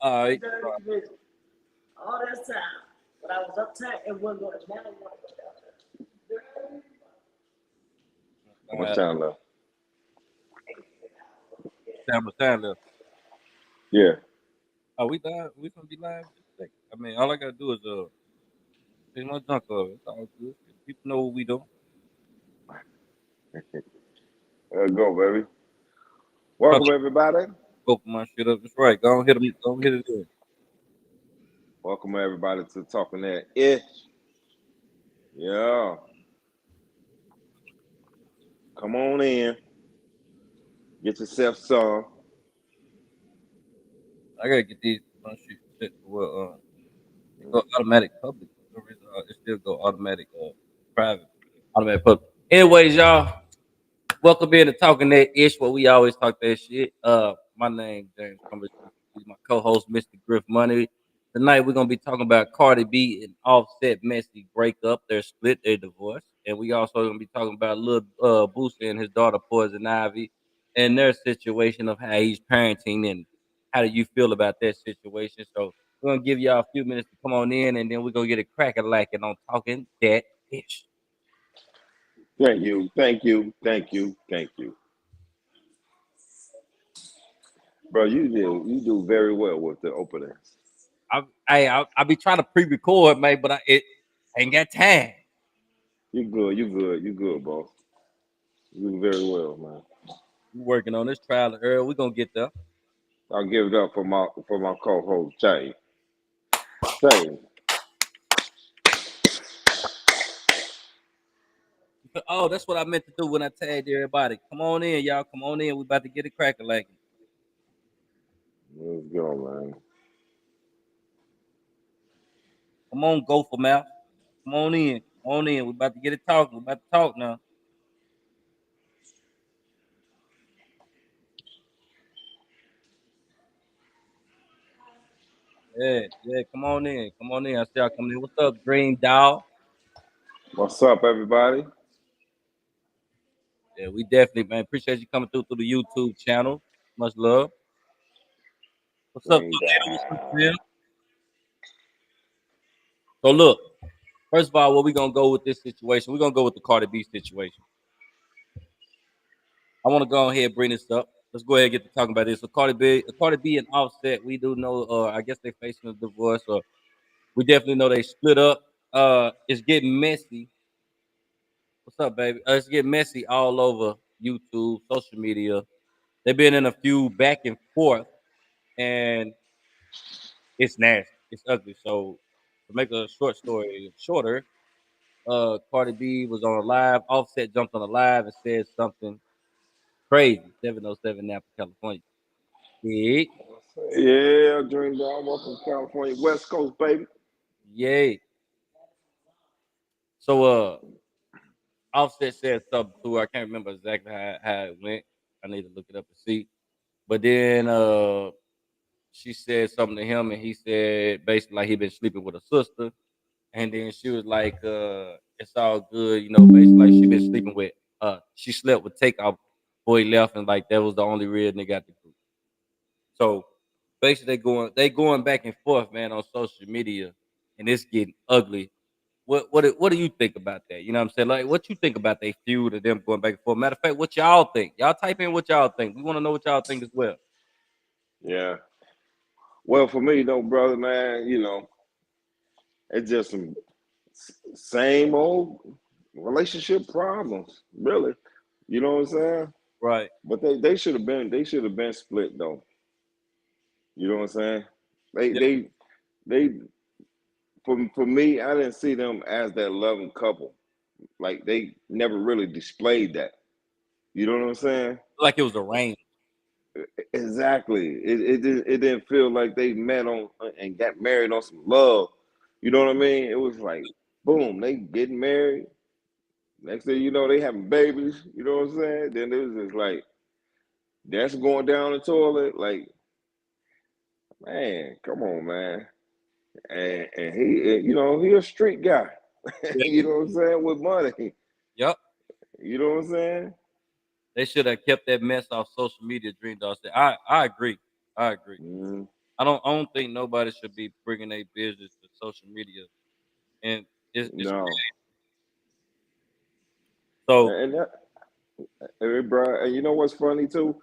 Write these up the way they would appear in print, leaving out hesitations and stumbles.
All right. Dirty bitch. All that time. But I was uptight and wasn't going to now I want to go down there. Dirty. How much time left? Time left. Yeah. Oh, we live. We gonna be live. I mean, all I gotta do is take my junk off. It's all good. People know what we do. Go, baby. Hold Welcome, on, everybody. open my shit up. That's right. Go on, hit them. Go on, hit it in. Welcome, everybody, to Talking That Ish. Yeah. Come on in. Get yourself some. I gotta get these my shit set to where it go automatic public. For some reason, it still go automatic private. Automatic public. Anyways, y'all, welcome in to Talking That Ish, where we always talk that shit. My name James Cummings. He's my co-host, Mr. Griff Money. Tonight we're gonna be talking about Cardi B and Offset messy breakup, their split, their divorce, and we also gonna be talking about little Boosie and his daughter Poison Ivy and their situation of how he's parenting and how do you feel about that situation. So we're gonna give y'all a few minutes to come on in, and then we're gonna get a crack at lacking on Talking That Ish. Thank you. Thank you. Thank you. Thank you. Bro, you do very well with the openings. I be trying to pre-record, man, but it ain't got time. You good. You good. You good, bro. You do very well, man. We working on this trial and error. We gonna get there. I'll give it up for my co-host, Jay. Jay. Oh, that's what I meant to do when I tagged everybody. Come on in, y'all. Come on in. We about to get it cracking like it. Let's go, man. Come on, go for mouth. Come on in. Come on in. We about to get it talking. We about to talk now. Yeah, yeah. Come on in. Come on in. I see y'all coming in. What's up, Green Doll? What's up, everybody? Yeah, we definitely, man. Appreciate you coming through the YouTube channel. Much love. What's up, Green Tornado? What's up, down. Phil? So look, first of all, where we gonna go with this situation? We're gonna go with the Cardi B situation. I want to go ahead and bring this up. Let's go ahead and get to talking about this. So Cardi B and Offset, we do know. I guess they facing a divorce, or we definitely know they split up. It's getting messy. What's up, baby? It's getting messy all over YouTube, social media. They've been in a few back and forth, and it's nasty. It's ugly. So to make a short story shorter, Cardi B was on a live. Offset jumped on a live and said something crazy. 707 Napa, California. Big. Yeah, Green down. Welcome to California, West Coast, baby. Yay. So Offset said something to her. I can't remember exactly how it went. I need to look it up and see. But then she said something to him and he said basically like he been sleeping with a sister. And then she was like, it's all good, basically like she been sleeping with she slept with Takeoff before he left and like that was the only real nigga at the group. So basically they going back and forth, man, on social media and it's getting ugly. What do you think about that? You know what I'm saying? Like, what you think about they feud of them going back and forth? Matter of fact, what y'all think? Y'all type in what y'all think. We want to know what y'all think as well. Yeah. Well, for me, though, brother, man, it's just some same old relationship problems, really. You know what I'm saying? Right. But they should have been split though. You know what I'm saying? They Yeah. they they for me, I didn't see them as that loving couple. Like they never really displayed that. You know what I'm saying? Like it was arranged. Exactly. It didn't feel like they met on and got married on some love. You know what I mean? It was like boom, they getting married. Next thing you know, they having babies. You know what I'm saying? Then it was just like that's going down the toilet. Like man, come on, man. And he a street guy. Yeah. You know what I'm saying? With money. Yep. You know what I'm saying? They should have kept that mess off social media. Dream Dog said, I agree. I agree. Mm-hmm. I don't think nobody should be bringing their business to social media, and it's No, so and that, bro, and you know what's funny too?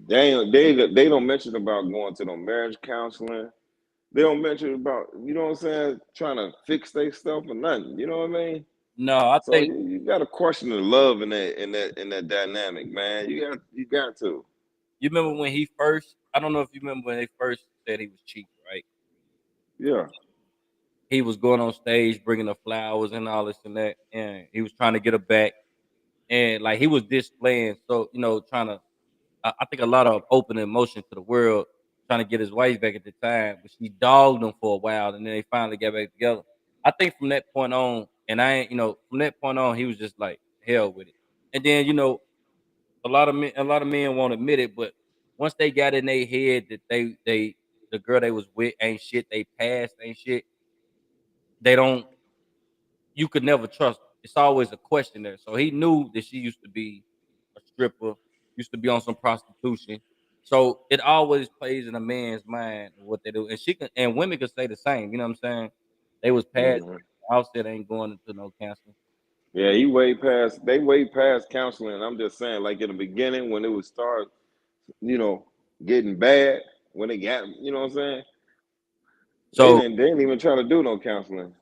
They don't mention about going to no marriage counseling. They don't mention about, you know what I'm saying, trying to fix their stuff or nothing. You know what I mean? no, I So think you got to question the love in that dynamic, man. You got to. you remember when he first. I don't know if you remember when they first said he was cheap, right? Yeah. He was going on stage bringing the flowers and all this and that, and he was trying to get her back, and like he was displaying, so trying to. I think a lot of open emotion to the world, trying to get his wife back at the time, but she dogged him for a while, and then they finally got back together. I think from that point on, and I ain't, from that point on, he was just like hell with it. And then a lot of men won't admit it, but once they got in their head that they the girl they was with ain't shit, they past ain't shit, they don't you could never trust her. It's always a question there. So he knew that she used to be a stripper, used to be on some prostitution. So it always plays in a man's mind what they do. And women could say the same, you know what I'm saying? They was past Hmm. Offset ain't going into no counseling. Yeah, he way past. They way past counseling. I'm just saying, like in the beginning when it was start, you know, getting bad. When they got, you know what I'm saying? They So didn't. They didn't even try to do no counseling.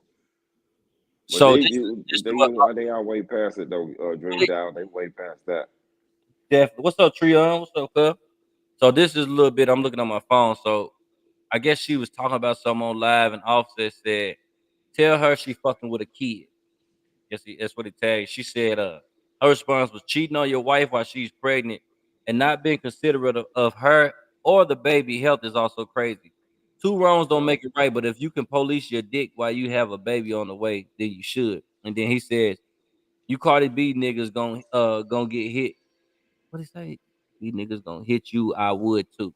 But so they this is they what they are way past it though. Dream Down. They way past that. definitely. What's up, Treon? What's up, cuz? So this is a little bit. I'm looking on my phone. So I guess she was talking about something on live, and Offset said, "Tell her she fucking with a kid." Yes, that's what it tagged. She said, her response was cheating on your wife while she's pregnant and not being considerate of her or the baby health is also crazy. Two wrongs don't Uh, make it right, but if you can police your dick while you have a baby on the way, then you should. And then he says, "You Cardi B niggas gonna get hit." What he say? "You niggas gonna hit you. I would too."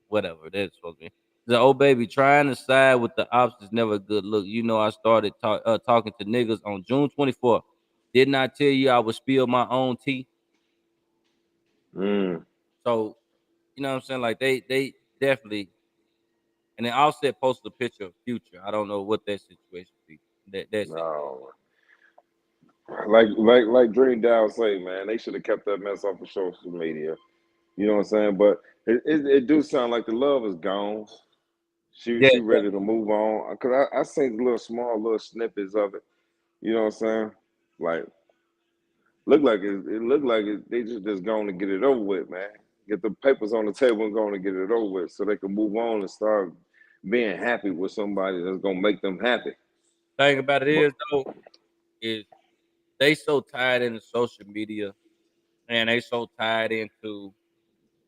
Whatever that's supposed to be. The old baby trying to side with the ops is never a good look. I started talking to niggas on June 24th. Didn't I tell you I would spill my own tea? mm, So you know what I'm saying? Like they definitely. And then Offset posted a picture of Future. I don't know what that situation be. That's it. no. Like Dream Down say, man, they should have kept that mess off of social media. You know what I'm saying? But it do sound like the love is gone. She Yeah, she ready to move on. Cause I seen little snippets of it. You know what I'm saying? Like it looked like they just going to get it over with, man. Get the papers on the table and going to get it over with, so they can move on and start being happy with somebody that's gonna make them happy. thing about it But is though is they so tied into social media and they so tied into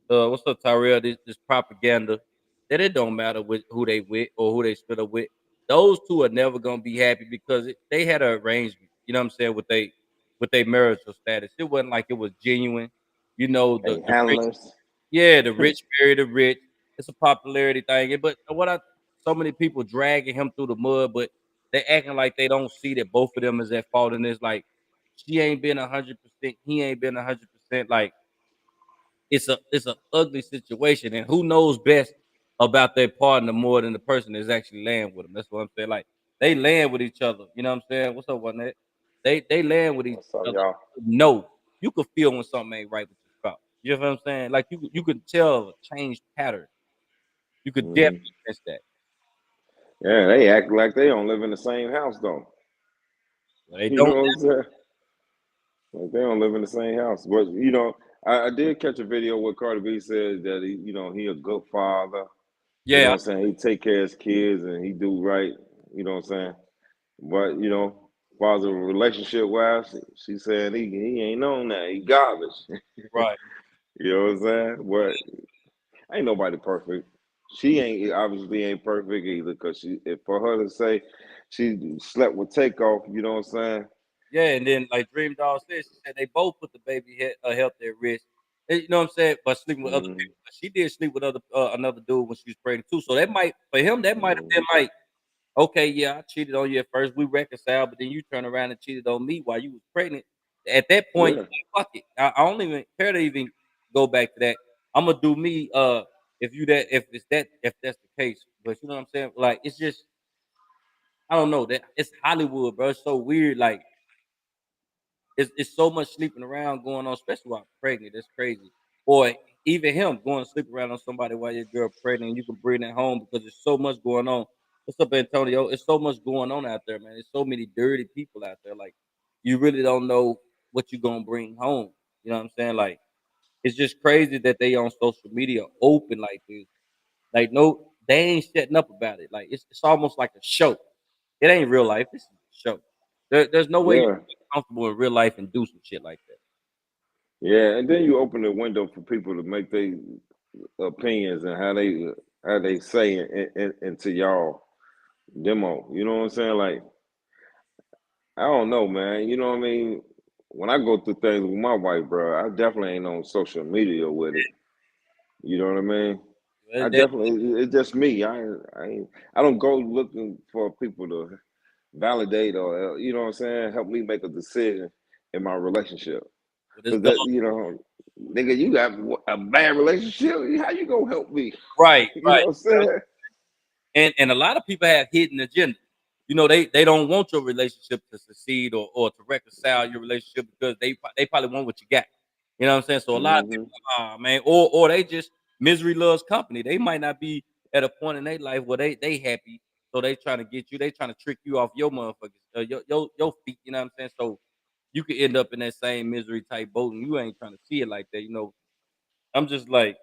what's up, Tyrell? This propaganda that it don't matter who they with or who they split up with. Those two are never gonna be happy because they had an arrangement. You know what I'm saying with their marital status. It wasn't like it was genuine. hey, The rich, handlers. yeah, the rich marry the rich. It's a popularity thing. But so many people dragging him through the mud, but they acting like they don't see that both of them is at fault in this. Like she ain't been 100%, he ain't been 100%. Like it's a ugly situation, and who knows best about their partner more than the person that's actually laying with them. That's what I'm saying. Like they land with each other. You know what I'm saying? What's up, one that? They land with each What's up, other. y'all? No, you can feel when something ain't right with your spouse. You know what I'm saying? Like you can tell a changed pattern. You could Hmm. definitely sense that. Yeah, they act like they don't live in the same house though. Well, they You know don't. what I'm saying? Like they don't live in the same house. But I did catch a video where Cardi B said that he a good father. You know Yeah, what I'm saying? He take care of his kids and he do right. You know what I'm saying? But far as a relationship wise, she said he ain't on that. He garbage. right. You know what I'm saying? But ain't nobody perfect. She ain't obviously ain't perfect either. Cause for her to say she slept with Takeoff, you know what I'm saying? Yeah, and then like Dream Doll said, she said they both put the baby health at risk. You know what I'm saying? But sleeping with other Mm-hmm. people. But she did sleep with another dude when she was pregnant too. So that might for him that might have Mm-hmm. been like, okay, yeah, I cheated on you at first. We reconciled, but then you turn around and cheated on me while you was pregnant. At that point, Yeah. you like, fuck it. I don't even care to even go back to that. I'm gonna do me. if that's the case. But you know what I'm saying? Like it's just I don't know that it's Hollywood, bro. It's so weird. Like it's so much sleeping around going on, especially while pregnant. That's crazy. Or even him going to sleep around on somebody while your girl pregnant, and you can bring that home because there's so much going on. What's up, Antonio? It's so much going on out there, man. There's so many dirty people out there. Like you really don't know what you're gonna bring home. You know what I'm saying? Like it's just crazy that they on social media open like this. Like no, they ain't shutting up about it. Like it's almost like a show. It ain't real life. This is a show. There's no way you Yeah, can be comfortable in real life and do some shit like that. yeah, and then you open the window for people to make their opinions and how they say into y'all demo. You know what I'm saying? Like I don't know, man. You know what I mean? When I go through things with my wife, bro, I definitely ain't on social media with it. You know what I mean? I That, definitely it's just me. I don't go looking for people to validate or you know what I'm saying, help me make a decision in my relationship. but it's Cause dog. that nigga, you got a bad relationship. How you gonna help me? Right, You know right. what I'm saying? And a lot of people have hidden agenda. You know, they don't want your relationship to succeed or to reconcile your relationship because they probably want what you got. You know what I'm saying? So a lot of Hmm. people, man, or they just misery loves company. They might not be at a point in their life where they happy, so they trying to get you. They trying to trick you off your motherfuckers, your feet. You know what I'm saying? So you could end up in that same misery type boat, and you ain't trying to see it like that. You know, I'm just like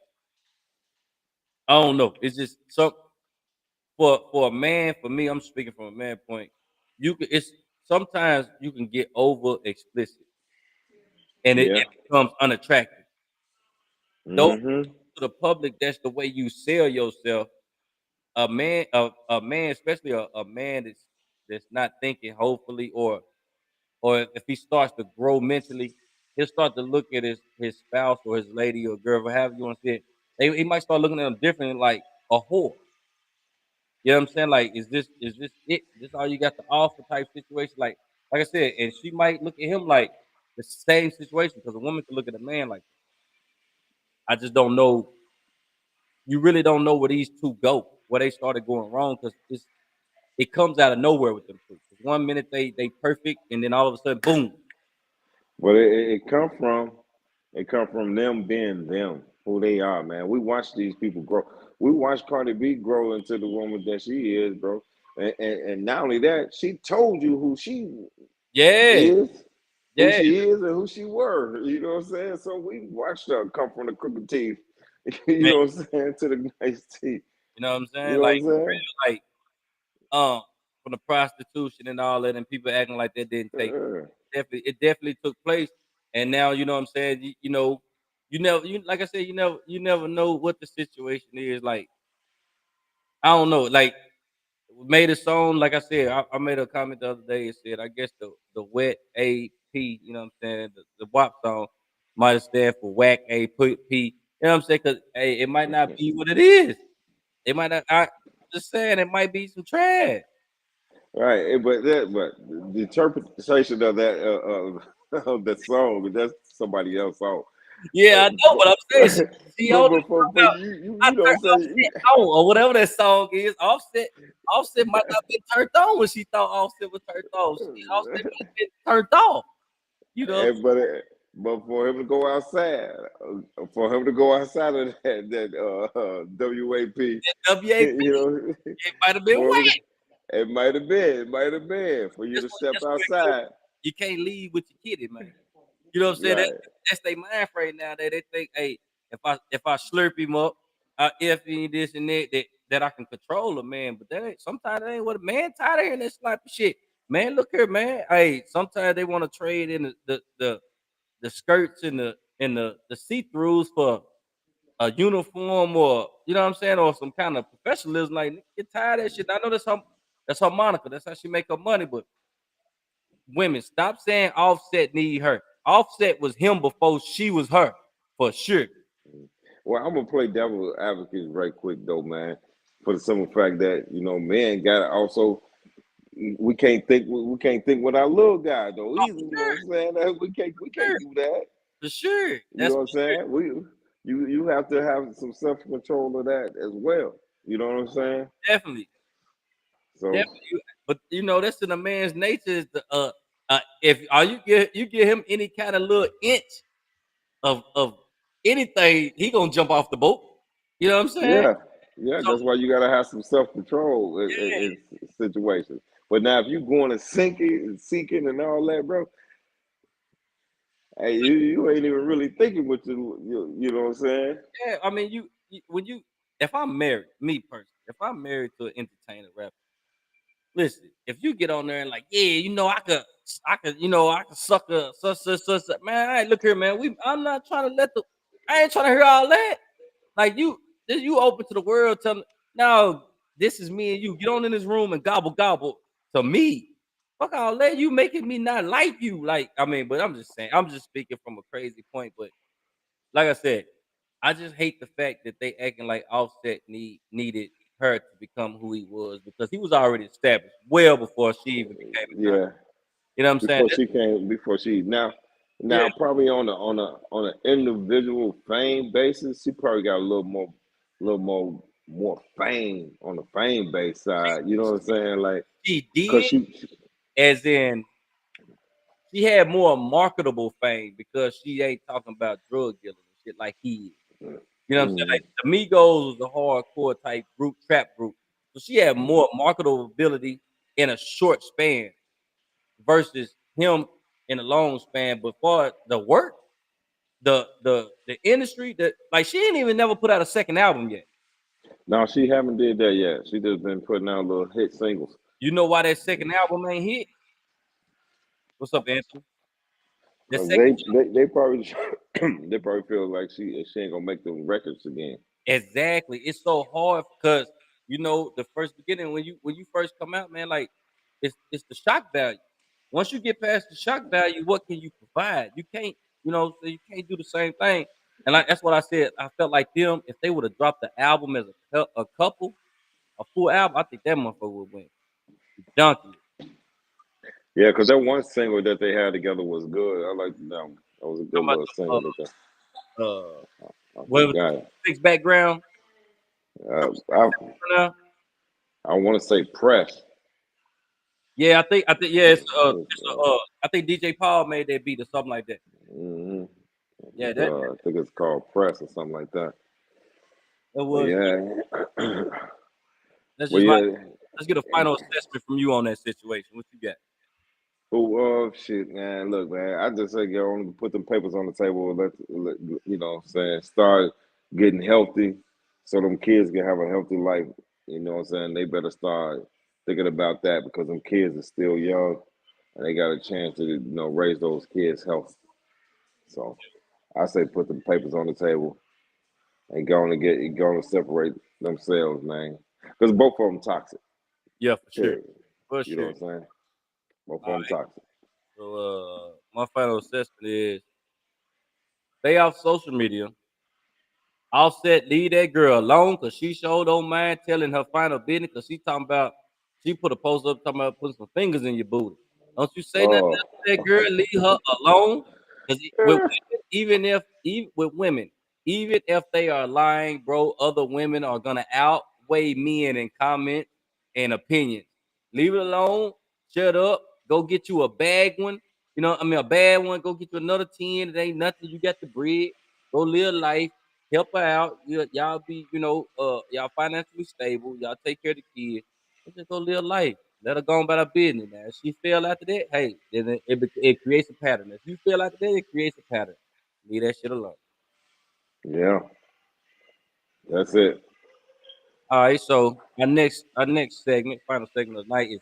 I don't know. It's just some for a man, for me, I'm speaking from a man point. You can it's sometimes you can get over explicit and Yeah. it becomes unattractive. Though Hmm. to the public, that's the way you sell yourself. A man, especially a man that's not thinking hopefully or if he starts to grow mentally, he'll start to look at his spouse or his lady or girl, however you want to say it. He might start looking at them differently, like a whore. You know what I'm saying? Like, is this it? This all you got to offer type situation? Like I said, and she might look at him like the same situation because a woman can look at a man like I just don't know. You really don't know where these two go, where they started going wrong because it comes out of nowhere with them two. 'Cause one minute they perfect, and then all of a sudden, boom. But it come from them being them, who they are, man. We watch these people grow. We watch Cardi B grow into the woman that she is, bro. And not only that, she told you who she Yeah, is, yeah, and who she were. You know what I'm saying? So we watched her come from the crooked teeth, you man. know what I'm saying, to the nice teeth. You know what I'm You saying? know Like, what I'm saying? like um, from the prostitution and all that, and people acting like that didn't take it definitely took place. And now you know what I'm saying. You know, like I said, you never know what the situation is. Like I don't know. Like made a song. Like I said, I made a comment the other day. It said I guess the wet AP. You know what I'm saying. The WAP song might have stand for whack A put P. You know what I'm saying? Because hey, it might not be what it is. It might not. I'm just saying it might be some trash. Right, but the interpretation of that of the song, that's somebody else song. Yeah, I know, but I'm saying But she on it. for I you know turned what I'm saying. Offset on or whatever that song is. Offset might not been turned on when she thought Offset was turned on. Offset might have been turned off. You know, And, but for him to go outside, for him to go outside of that WAP, that WAP, you know, it might have been for him whack. it might have been for you to step That's where it goes. outside. You can't leave with your kitty, man. You know what I'm saying? Right. That's their mind frame now. They think, hey, if I slurp him up, if he this and that I can control a man. But that ain't sometimes that ain't what a man tired of hearing that slap shit. Man, look here, man. Hey, sometimes they want to trade in the skirts and the see-throughs for a uniform or you know what I'm saying, or some kind of professionalism. Like get tired of that shit. I know that's her Monica. That's how she make her money. But women, stop saying Offset need her. Offset was him before she was her, for sure. Well, I'm gonna play devil advocate right quick though, man. For the simple fact that men got also we can't think with our little guy though Oh, either. You know what I'm saying? We can't sure, do that. for sure. You That's know what I'm saying? you have to have some self control of that as well. You know what I'm saying? Definitely, So definitely. But that's in a man's nature is the if are you give him any kind of little inch of anything, he gonna jump off the boat. You know what I'm saying? yeah, yeah, So that's why you gotta have some self control yeah, in situations. But now if you going to sinking and seeking and all that, bro, hey, you ain't even really thinking what you know what I'm saying? yeah. I mean, when you if I'm married, me personally, if I'm married to an entertainer rapper. Listen, if you get on there and like, yeah, I could suck a such, man. Hey, look here, man. I'm not trying to I ain't trying to hear all that. Like you open to the world. Tell me, no, this is me and you. Get on in this room and gobble gobble to me. Fuck all that. You making me not like you. Like, I mean, but I'm just saying. I'm just speaking from a crazy point. But like I said, I just hate the fact that they acting like Offset needed her to become who he was because he was already established well before she even became a content. Yeah. You know what I'm saying? Before she Yeah, now probably on an individual fame basis, she probably got a little more fame on the fame base side. You know what I'm saying? Like, she cause did, she as in she had more marketable fame because she ain't talking about drug dealing and shit like he is. You know what I'm saying? Like mm, the Migos was a hardcore type group, trap group. So she had more marketable ability in a short span versus him in a long span. But for the work, the industry, that like she ain't even never put out a second album yet. no, she haven't did that yet. She just been putting out little hit singles. You know why that second album ain't hit? What's up, Anthony? The Cause second they probably they probably feel like she ain't gonna make the records again. exactly. It's so hard because the first beginning when you first come out, man, like it's the shock value. Once you get past the shock value, what can you provide? You can't, so you can't do the same thing. And like that's what I said. I felt like them if they would have dropped the album as a couple, a full album, I think that motherfucker would win. Donkey. Yeah, cause that one single that they had together was good. I like that one. That was a good Talking about little single that they. the I what was forgot it. fixed background? Uh, I I want to say press. Yeah, I think yeah, it's Uh, I think DJ Paul made that beat or something like that. hmm Yeah, that I think it's called press or something like that. that But was. yeah, Let's well just like yeah. let's get a final assessment from you on that situation. What you got? Oh shit, man. Look, man. I just say go on and put them papers on the table. Let you know. What I'm saying start getting healthy, so them kids can have a healthy life. You know what I'm saying? They better start thinking about that because them kids are still young and they got a chance to raise those kids healthy. So I say put the papers on the table and go and separate themselves, man. Because both of them toxic. Yeah, for sure, Period. for You know sure. what I'm saying? Both All of them right. toxic. So, my final assessment is stay off social media. Offset, leave that girl alone because she sure don't mind telling her final business because she put a post up talking about putting some fingers in your booty. Don't you say nothing Oh, else to that girl, leave her alone. Because with yeah. women, even with women, even if they are lying, bro, other women are gonna outweigh men in comments and opinions. Leave it alone, shut up, go get you a bag one. A bad one, go get you another 10. It ain't nothing. You got the bread, go live life help her out. Y'all be, y'all financially stable. Y'all take care of the kids. Let's just go live life. Let her go on about her business. Now, if she fail after that, hey, then it creates a pattern. If you fail after that, it creates a pattern. Leave that shit alone. Yeah, that's it. All right, so our next segment, final segment of the night is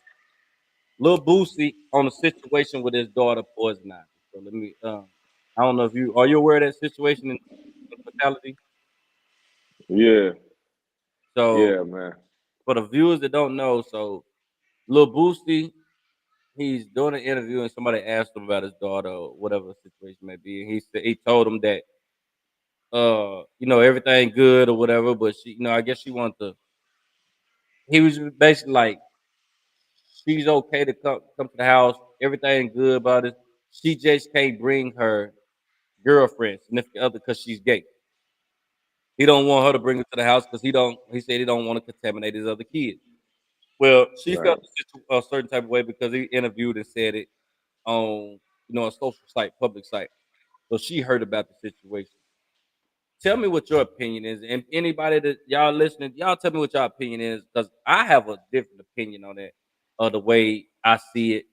Lil Boosie on a situation with his daughter poison ivy. So let me I don't know if you aware of that situation in totality? Yeah, So yeah, man. for the viewers that don't know, so Lil Boosie, he's doing an interview and somebody asked him about his daughter or whatever the situation may be. And he told him that everything good or whatever, but she, I guess she wanted to he was basically like she's okay to come to the house, everything good about it. She just can't bring her girlfriend, significant other, because she's gay. He don't want her to bring it to the house because he said he don't want to contaminate his other kids. Well, she felt Right. a certain type of way because he interviewed and said it on a social site, public site. So she heard about the situation. Tell me what your opinion is, and anybody that y'all listening, y'all tell me what your opinion is because I have a different opinion on that, the way I see it.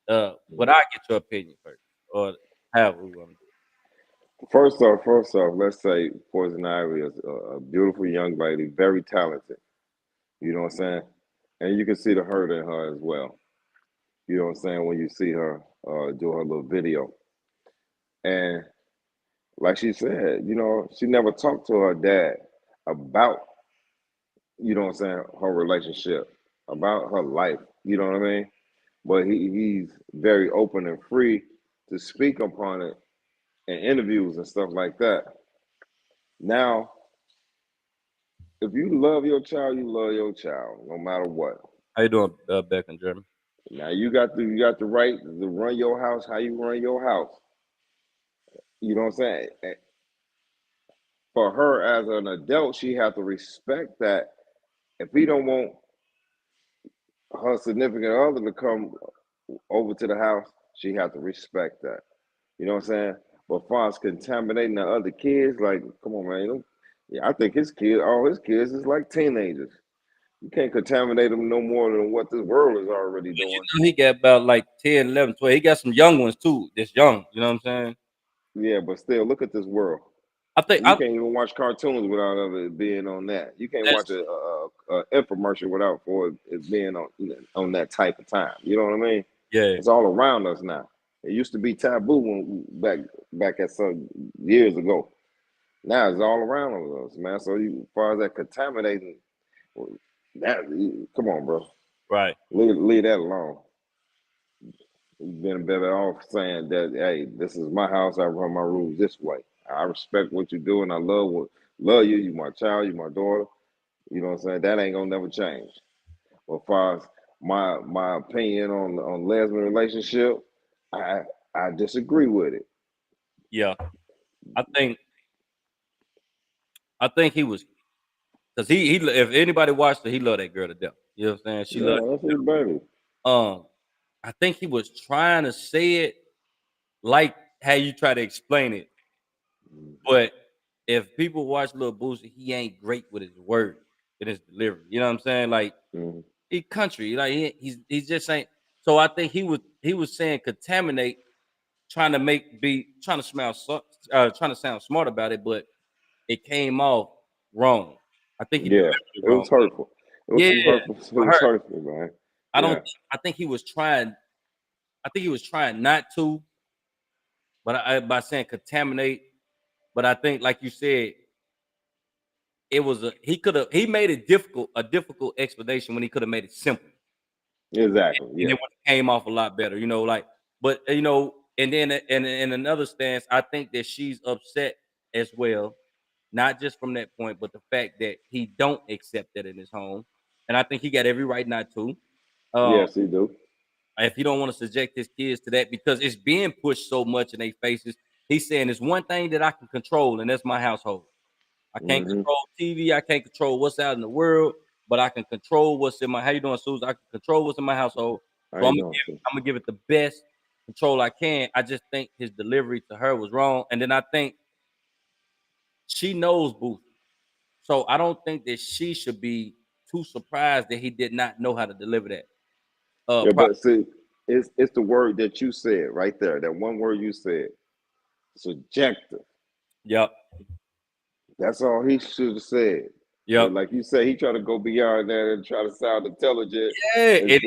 But Mhm. I get your opinion first, or however we want to do First off, let's say Poison Ivy is a beautiful young lady, very talented. You know what I'm saying? And you can see the hurt in her as well. You know what I'm saying? When you see her do her little video. And like she said, she never talked to her dad about, what I'm saying, her relationship, about her life. You know what I mean? But he's very open and free to speak upon it in interviews and stuff like that. Now, if you love your child, you love your child, no matter what. How you doing, Beck and Jeremy? Now you got the right to run your house how you run your house. You know what I'm saying? For her as an adult, she has to respect that. If he don't want her significant other to come over to the house, she has to respect that. You know what I'm saying? But far as contaminating the other kids, like, come on, man. Yeah, I think all his kids is like teenagers. You can't contaminate them no more than what this world is already But doing. he got about like 10, 11, 12. He got some young ones too. That's young. You know what I'm saying? Yeah, but still, look at this world. I think You I can't even watch cartoons without it being on that. You can't watch that's a infomercial without for it being on that type of time. You know what I mean? yeah, It's all around us now. It used to be taboo back at some years ago. Now it's all around us, man. So as far as that contaminating, well, come on, bro, right. leave that alone. You've been better off saying that, hey, this is my house. I run my rules this way. I respect what you do, and I love you. You my child. You my daughter. You know what I'm saying? That ain't gonna never change. But as far as my opinion on lesbian relationship, I I disagree with it. Yeah. I think he was because he if anybody watched it, he loved that girl to death. You know what I'm saying? She loved Yeah, that's his baby. I think he was trying to say it like how you try to explain it. But if people watch Lil Boosie, he ain't great with his words and his delivery. You know what I'm saying? Like Mm-hmm. he country, like he's just ain't. So I think he was saying contaminate, trying to trying to sound smart about it, but it came off wrong. I think he delivered Yeah, it it wrong. was hurtful. It was Yeah, some hurtful. It for was her. hurtful, man. I don't. Yeah. I think he was trying. I think he was trying not to, but by saying contaminate. But I think, like you said, he made it difficult explanation when he could have made it simple, Exactly. and Yeah. it would have came off a lot better. Like, but and then in another stance, I think that she's upset as well, not just from that point, but the fact that he don't accept that in his home, and I think he got every right not to. Um, Yes, he do. if he don't want to subject his kids to that because it's being pushed so much in their faces, he's saying it's one thing that I can control, and that's my household. I can't Mm-hmm. control TV. I can't control what's out in the world, but I can control what's in my. How you doing, Susan? I can control what's in my household. How So you doing, sir? I'm gonna give it the best control I can. I just think his delivery to her was wrong, and then I think she knows Booth, so I don't think that she should be too surprised that he did not know how to deliver that. Yeah, Pro- but see, it's the word that you said right there. That one word you said, subjective. yep, That's all he should have said. yep, But like you say, he tried to go beyond that and try to sound intelligent, yeah.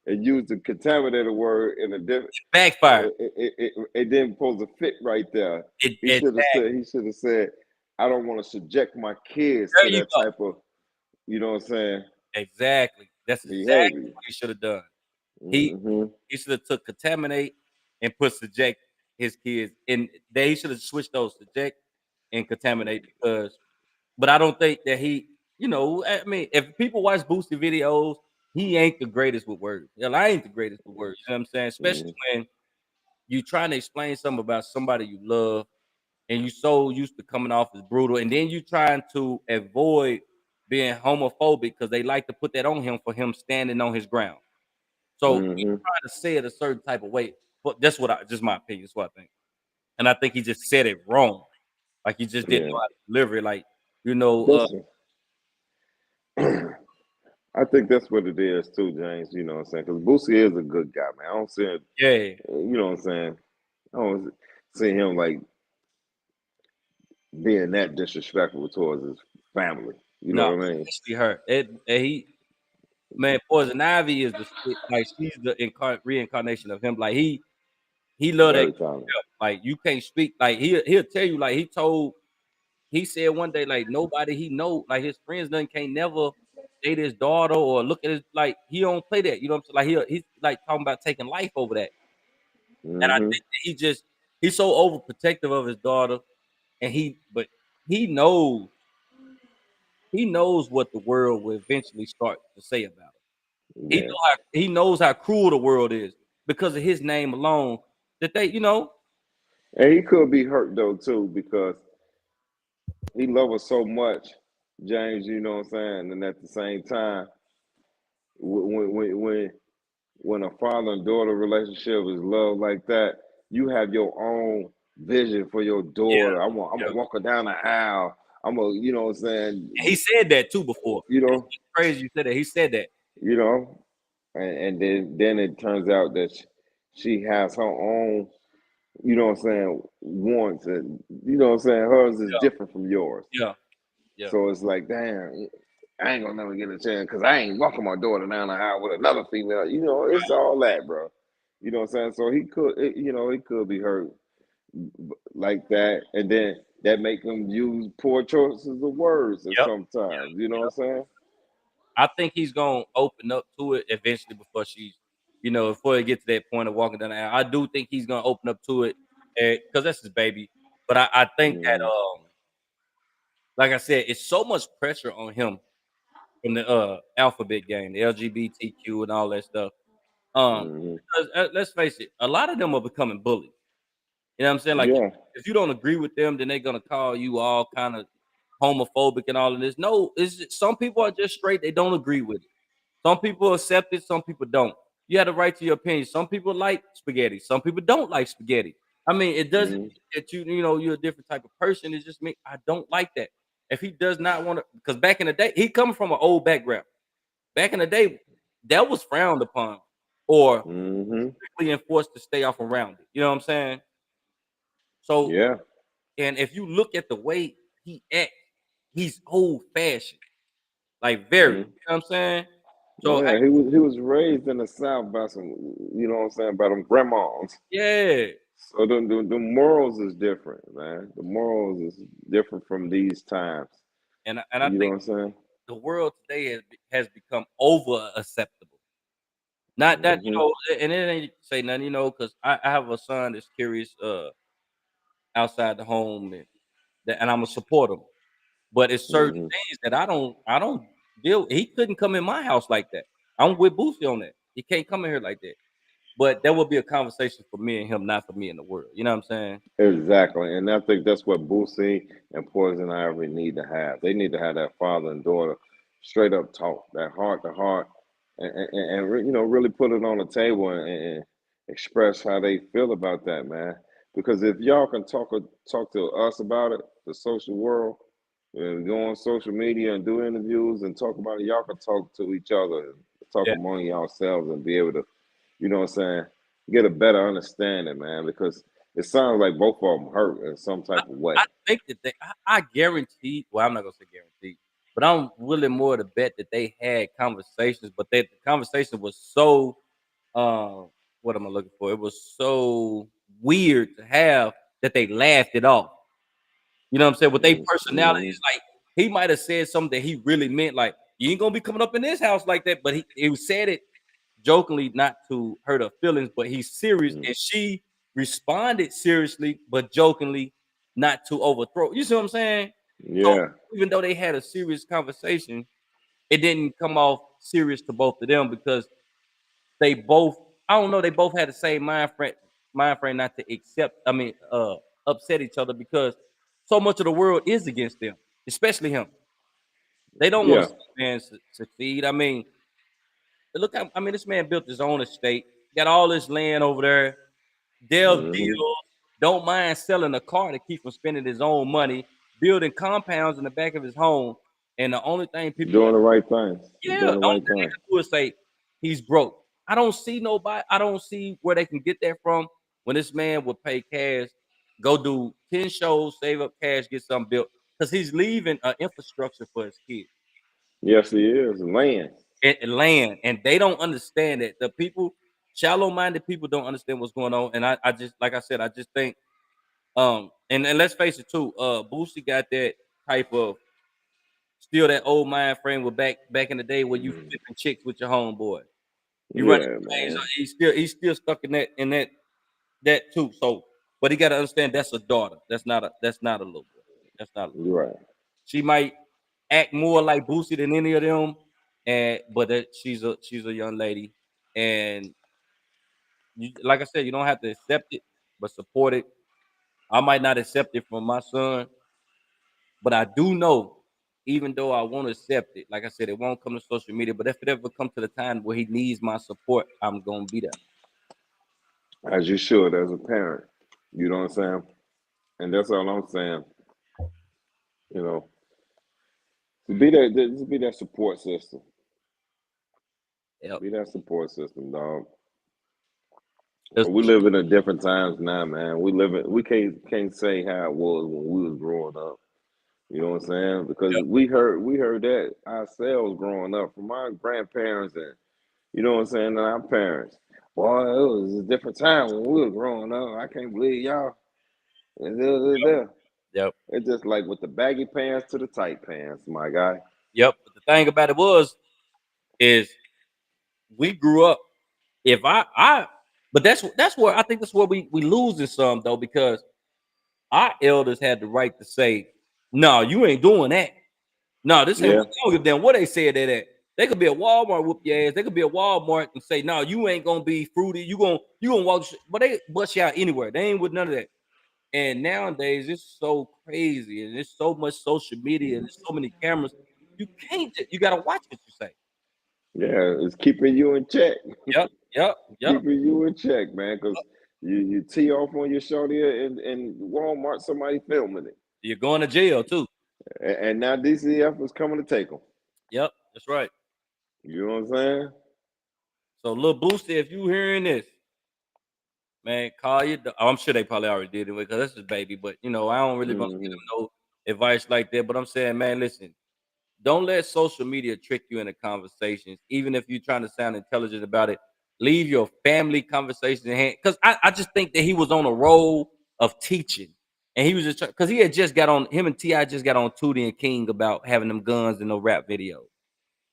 and use the contaminated word in a different. Backfired. It didn't supposed to fit right there. He should have Exactly. said. He should have said, "I don't want to subject my kids to There you that go. type of, you know what I'm saying, Exactly. That's exactly behavior." what he should have done. He Hmm. he should have took contaminate and put subject his kids in. They should have switched those subject and contaminate because. But I don't think that I mean, if people watch Boosie videos, he ain't the greatest with words. Hell, I ain't the greatest with words. You know what I'm saying? Especially Hmm. when you trying to explain something about somebody you love and you so used to coming off as brutal, and then you trying to avoid being homophobic because they like to put that on him for him standing on his ground. So he Mm-hmm. trying to say it a certain type of way. But that's what I just my opinion. That's what I think. And I think he just said it wrong. Like he just didn't Yeah. know how to deliver it. Like, you know, That's I think that's what it is too, James. You know what I'm saying? Because Boosie is a good guy, man. I don't see it. yeah, You know what I'm saying? I don't see him like being that disrespectful towards his family. You know no, what I mean? especially her. He man, Poison Ivy is the like she's the reincarnation of him. Like he love that Very talented. like you can't speak like he'll tell you like he said one day like nobody he know like his friends done can't never date his daughter or look at his like he don't play that, you know what I'm saying? Like he's like talking about taking life over that. And I Mm-hmm. think that he's so overprotective of his daughter and but he knows he knows what the world will eventually start to say about him. Yeah. He knows how cruel the world is because of his name alone that they, you know, And he could be hurt though too because he loves her so much, James. You know what I'm saying? And at the same time, when a father and daughter relationship is love like that, you have your own vision for your yeah, daughter. I'm yeah. gonna walk her down the aisle. I'm gonna, you know what I'm saying? He said that too before. You It's know, crazy you said that. He said that. you know, and then it turns out that she has her own, you know what I'm saying, wants, and you know what I'm saying. Hers is Yeah, different from yours. yeah, yeah. So it's like, damn, I ain't gonna never get a chance because I ain't walking my daughter down the aisle with another female. You know, it's all that, bro. You know what I'm saying? So he could, you know, he could be hurt like that, and then that make him use poor choices of words. And Yep. sometimes, you know what I'm saying? I think he's gonna open up to it eventually before before it gets to that point of walking down the aisle. I do think he's gonna open up to it because that's his baby. But I think that Hmm. like I said, it's so much pressure on him from the alphabet game, the LGBTQ and all that stuff. Hmm. Because let's face it, a lot of them are becoming bullies. You know what I'm saying? Like Yeah. if you don't agree with them, then they're gonna call you all kind of homophobic and all of this. No, some people are just straight, they don't agree with it. Some people accept it, some people don't. You have the right to your opinion. Some people like spaghetti, some people don't like spaghetti. I mean, it doesn't Hmm. mean that you're a different type of person. It just means I don't like that. If he does not want to, because back in the day, he coming from an old background. Back in the day, that was frowned upon or Hmm. strictly enforced to stay off around it. You know what I'm saying? So, Yeah. and if you look at the way he acts, he's old fashioned, like very. You Hmm. know what I'm saying? So, Yeah. He was raised in the South by some, you know what I'm saying, by them grandmas. yeah, So the morals is different, man. The morals is different from these times. and I You know think what I'm saying? the world today has become over acceptable. Not that Hmm. and it ain't say nothing, because I have a son that's curious outside the home and I'm a support him. But it's certain Hmm. things that I don't deal. He couldn't come in my house like that. I'm with Boosie on that. He can't come in here like that. But that would be a conversation for me and him, not for me and the world. You know what I'm saying? Exactly, and I think that's what Boosie and Poison Ivory need to have. They need to have that father and daughter straight up talk, that heart to heart, and you know really put it on the table and express how they feel about that, man. Because if y'all can talk to us about it, the social world, and go on social media and do interviews and talk about it, y'all can talk to each other, talk Yeah. among yourselves, and be able to, you know what I'm saying, get a better understanding, man. Because it sounds like both of them hurt in some I, type of way. I think that I guarantee. Well, I'm not gonna say guarantee, but I'm willing more to bet that they had conversations, but that the conversation was so what am I looking for? It was so weird to have that they laughed it off. You know what I'm saying? With their Mm-hmm. personalities, like he might have said something that he really meant, like you ain't gonna be coming up in this house like that. But he said it jokingly, not to hurt her feelings, but he's serious, Mm-hmm. and she responded seriously but jokingly, not to overthrow. You see what I'm saying? So Yeah. even though they had a serious conversation, it didn't come off serious to both of them because they both, I don't know, they both had the same mind frame not to accept. I mean, upset each other because so much of the world is against them, especially him. They don't want to Yeah. see the man succeed. I mean, look, I mean, this man built his own estate, got all this land over there, deals Hmm. deals, don't mind selling a car to keep from spending his own money, building compounds in the back of his home, and the only thing people Doing the right things. yeah, Doing the the only right thing they thing. can do is say he's broke. I don't see nobody. I don't see where they can get that from. When this man would pay cash, go do 10 shows, save up cash, get something built, because he's leaving an infrastructure for his kids Yes, he is. Land. and land, and they don't understand it. The people, shallow-minded people, don't understand what's going on. And I just, like I said, I just think, and let's face it too, Boosie got that type of still that old mind frame with back in the day where you Mhm. flipping chicks with your homeboy. You run Yeah, things. man. He's still stuck in that too. So, but he got to understand that's a daughter. That's not a little boy. That's not a little. You're right. She might act more like Boosie than any of them, and but she's a young lady, and like I said, you don't have to accept it, but support it. I might not accept it from my son, but I do know, even though I won't accept it, like I said, it won't come to social media. But if it ever comes to the time where he needs my support, I'm gonna be there. As you should as a parent. You know what I'm saying? And that's all I'm saying. You know, to be that support system. Yep. Be that support system, dog. That's We live in a different times now, man. We can't say how it was when we was growing up. You know what I'm saying? Because yep. we heard that ourselves growing up from our grandparents and you know what I'm saying, and our parents. Boy, it was a different time when we were growing up. I can't believe y'all. Yep. It's just like with the baggy pants to the tight pants, my guy. Yep. But the thing about it is we grew up. If but that's where I think that's where we losing some though because our elders had the right to say, no, you ain't doing that. No, this ain't. Yeah, I don't give a damn what they said that at. They could be at Walmart, whoop your ass. They could be at Walmart and say, "No, you ain't gonna be fruity. You gonna walk." But they bust you out anywhere. They ain't with none of that. And nowadays, it's so crazy, and there's so much social media, and there's so many cameras. You can't. You gotta watch what you say. yeah, it's keeping you in check. Yep. Yep. Yep. Keeping you in check, man, because you tee off on your shorty in Walmart, somebody filming it. You're going to jail too. And now DCF is coming to take them. Yep. That's right. You know what I'm saying? So, little Booster, if you hearing this, man, call you. I'm sure they probably already did it because that's his baby. But I don't really want to give Hmm. him no advice like that. But I'm saying, man, listen, don't let social media trick you into conversations, even if you're trying to sound intelligent about it. Leave your family conversations in hand. Because I just think that he was on a roll of teaching. And he was just because he had just got on him and T.I. just got on Tootie and King about having them guns in no rap videos.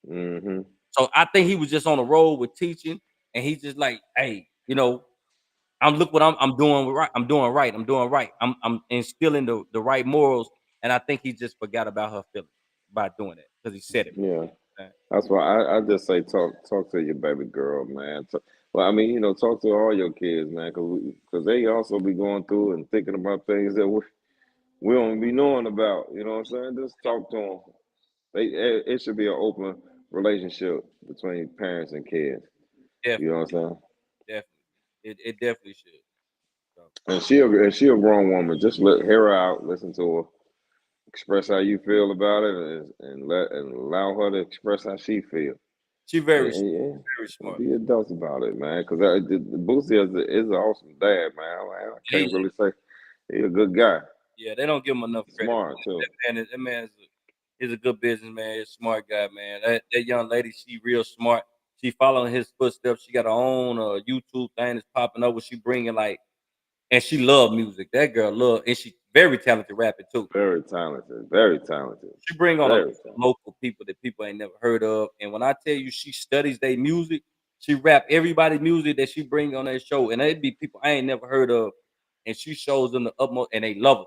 Hmm. So I think he was just on a roll with teaching, and he's just like, hey, look what I'm doing right. I'm doing right. I'm doing right. I'm instilling the right morals, and I think he just forgot about her feelings by doing it because he said it. Yeah. Man. That's why I just say talk to your baby girl, man. Well, I mean, talk to all your kids, man, because they also be going through and thinking about things that we don't be knowing about. You know what I'm saying? Just talk to them. It should be an open relationship between parents and kids. You Definitely, know what I'm saying? definitely, it definitely should. So, And she a grown woman. Just hear her out, listen to her, express how you feel about it, and allow her to express how she feels. she And, very, and yeah, very and smart. be adults about it, man. Because Boosie is an awesome dad, man. I Yeah, can't really say he's a good guy, yeah, they don't give him enough credit. smart too. That man is a good businessman. He's a smart guy, man. That young lady, she real smart. She following his footsteps. She got her own YouTube thing that's popping up where she bringing like, and she love music. That girl love, and she very talented rapping too. Very talented, very talented, She bring on a lot very of talented. local people that people ain't never heard of. And when I tell you she studies their music, she rap everybody's music that she bring on that show, and they be people I ain't never heard of, and she shows them the utmost, and they love her.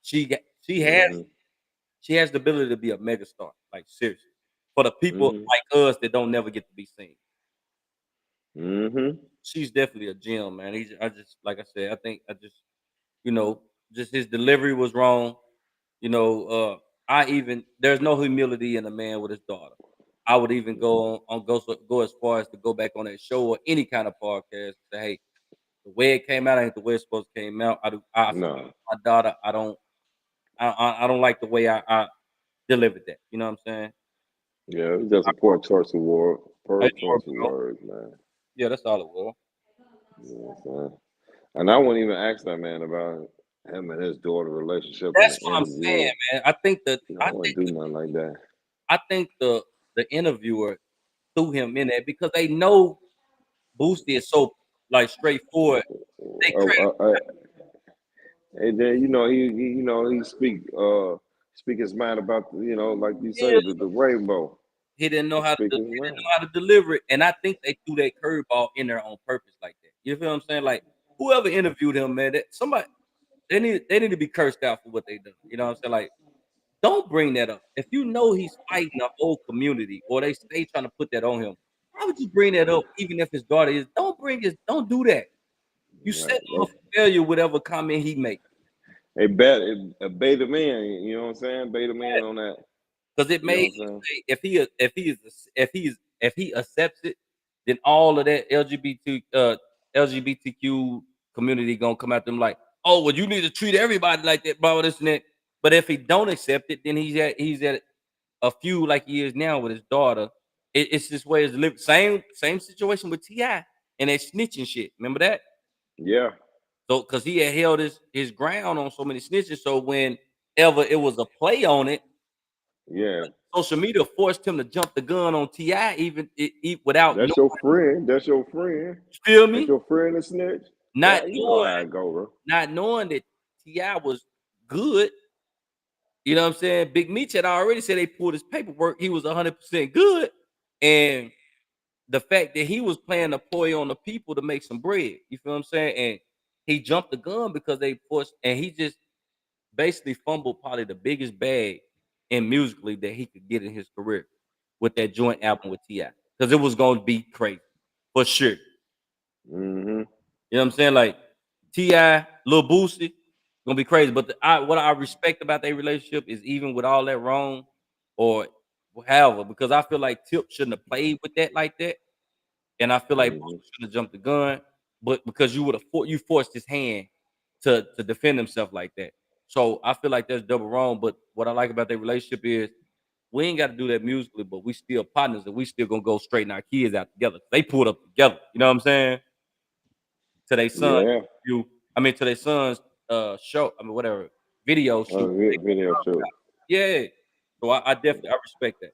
She got, she has Hmm. she has the ability to be a megastar, like seriously, for the people Hmm. like us that don't never get to be seen. Hmm. She's definitely a gem, man. I just like I said, I think I just you know Just his delivery was wrong. You know, I even there's no humility in a man with his daughter. I would even go as far as to go back on that show or any kind of podcast and say, hey, the way it came out ain't the way it's supposed to came out. I feel No. my daughter. I don't like the way I delivered that. You know what I'm saying? Yeah, it's just a poor choice of word. How Poor you doing, choice of bro? words, man. Yeah, that's all it was. You know what I'm saying? And I wouldn't even ask that man about him and his daughter relationship in That's the what I'm saying, interview. man. I think that I wouldn't do nothing like that. the interviewer threw him in there because they know Boosie is so like straightforward. They Uh, credit uh, uh, and then he speak his mind about like you say him. the rainbow. He didn't know He how to speak he his didn't mind. know how to deliver it, and I think they threw that curveball in there on purpose like that. You feel what I'm saying? Like whoever interviewed him, man, somebody they need to be cursed out for what they done. You know what I'm saying? Like don't bring that up. If you know he's fighting the whole community, or they stay trying to put that on him, why would you bring that up? Even if his daughter is, don't do that. You set Right. him up for failure, whatever comment he makes. A beta man, you know what I'm saying? Beta man on that. Because it You know made what him I'm say if he accepts it, then all of that LGBTQ community gonna come at them like, oh, well, you need to treat everybody like that, blah, this and that. But if he don't accept it, then he's at a few like he is now with his daughter. It's this way as live. Same situation with Ti and that snitching shit. Remember that? saying? Yeah, So because he had held his ground on so many snitches, so whenever it was a play on it, yeah. social media forced him to jump the gun on Ti, without knowing. That's your friend. That's your friend. You feel Ain't me? your friend a snitch? Not Yeah, you know knowing, how it go, bro. not knowing that Ti was good. You know what I'm saying? Big Meech had already said they pulled his paperwork. He was 100% good, and the fact that he was playing a ploy on the people to make some bread. You feel what I'm saying? And he jumped the gun because they forced, and he just basically fumbled probably the biggest bag in musically that he could get in his career with that joint album with Ti, because it was going to be crazy for sure. Mm-hmm. You know what I'm saying? Like Ti, Lil Boosie, gonna be crazy. But what I respect about their relationship is even with all that wrong, or however, because I feel like Tip shouldn't have played with that like that. And I feel like Mm-hmm. Boosie should have jumped the gun, but because you would have you forced his hand to defend himself like that. So I feel like that's double wrong. But what I like about their relationship is we ain't got to do that musically, but we still partners and we still gonna go straighten our kids out together. They pulled up together. You know what I'm saying? To their son, Yeah. to their son's show, whatever video shoot. Video show. Yeah. So I definitely I respect that.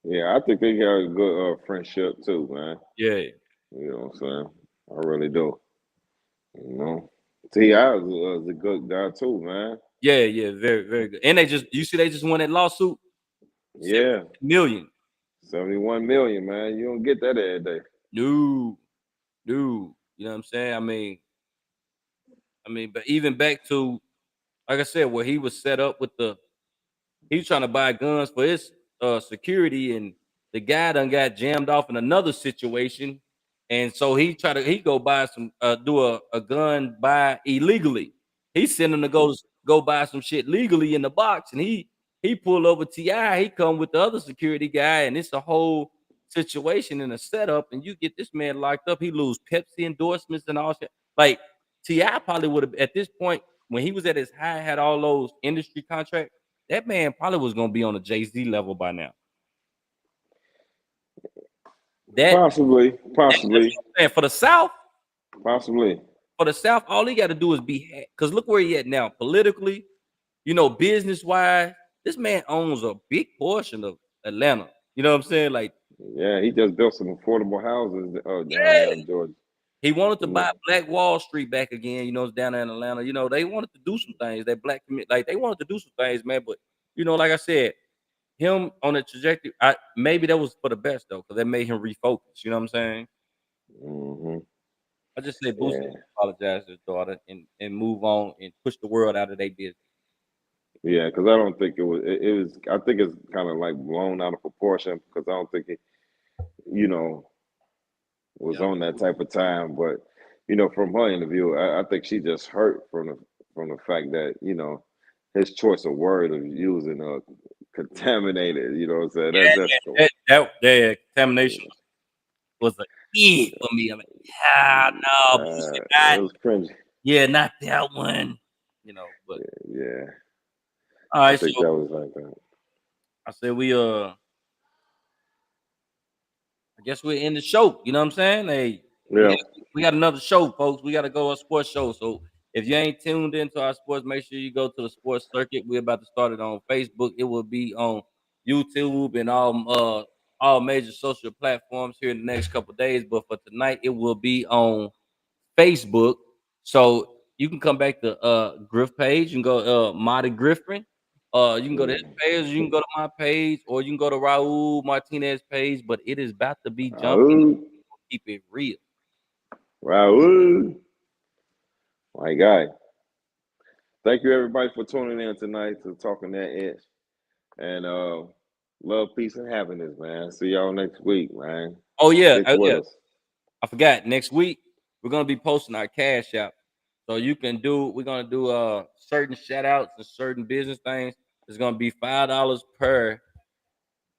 Yeah, I think they got a good friendship too, man. Yeah. You know what I'm saying? I really do. You know, T.I. is a good guy too, man. Yeah, yeah, very, very good. And they just won that lawsuit, Yeah, 70 million. 71 million, man. You don't get that every day. No, no. You know what I'm saying? But even back to like I said, where he was set up with he's trying to buy guns for his security, and the guy done got jammed off in another situation, and so he go buy some do a gun buy illegally. He sent him to go buy some shit legally in the box, and he pull over Ti. He come with the other security guy, and it's a whole situation and a setup, and you get this man locked up. He lose Pepsi endorsements and all shit. Like Ti probably would have at this point when he was at his high, had all those industry contracts. That man probably was gonna be on a Jay-Z level by now. That Possibly, that's possibly, what I'm saying. possibly. For the South, all he got to do is be because look where he at now, politically, business wise. This man owns a big portion of Atlanta. You know what I'm saying? Like, Yeah, he just built some affordable houses down there yeah, in Georgia. he wanted to You buy know. Black Wall Street back again. It's down there in Atlanta. They wanted to do some things. That black community, like they wanted to do some things, man. But like I said, him on the trajectory, maybe that was for the best though, because that made him refocus. You know what I'm saying? Hmm. I just say Boosie Yeah, needs to apologize to his daughter and move on and push the world out of their business. yeah. Because I don't think it was. It was. I think it's kind of like blown out of proportion. Because I don't think it, you know, was Yeah. on that type of time. But from her interview, I think she just hurt from from the fact that his choice of word of using contaminated. You know what I'm saying? That's cool. That contamination was a E for me. I'm like, no, Boosie, It was cringy. not that one. But Yeah, all I right, so think that was like that. I said I guess we're in the show. You know what I'm saying? Hey, we Yeah. got we got another show, folks. We got to go a sports show. So if you ain't tuned into our sports, make sure you go to the sports circuit. We're about to start it on Facebook. It will be on YouTube and all major social platforms here in the next couple days. But for tonight, it will be on Facebook. So you can come back to Griff page. You can go Marty Griffin. You can go to his page, you can go to my page, or you can go to Raul Martinez page. But it is about to be jumping. Raul, Keep it real. Raul, my guy. Thank you everybody for tuning in tonight to Talking That Itch. And love, peace, and happiness, man. See y'all next week, man. Oh yeah, Stick with us. I forgot. Next week we're gonna be posting our cash out, so you can do. We're gonna do certain shout outs and certain business things. It's gonna be $5 per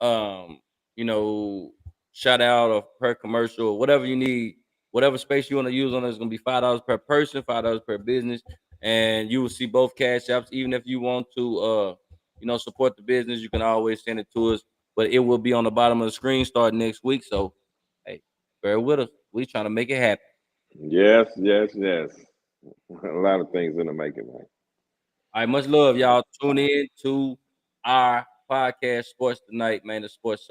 um, you know, shout out or per commercial or whatever you need, whatever space you want to use on it is gonna be $5 per person, $5 per business, and you will see both cash apps. Even if you want to support the business, you can always send it to us. But it will be on the bottom of the screen starting next week. So hey, bear with us. We trying to make it happen. Yes, yes, yes. A lot of things in the making, man. All right, much love, y'all. Tune in to our podcast Sports Tonight, man. The sports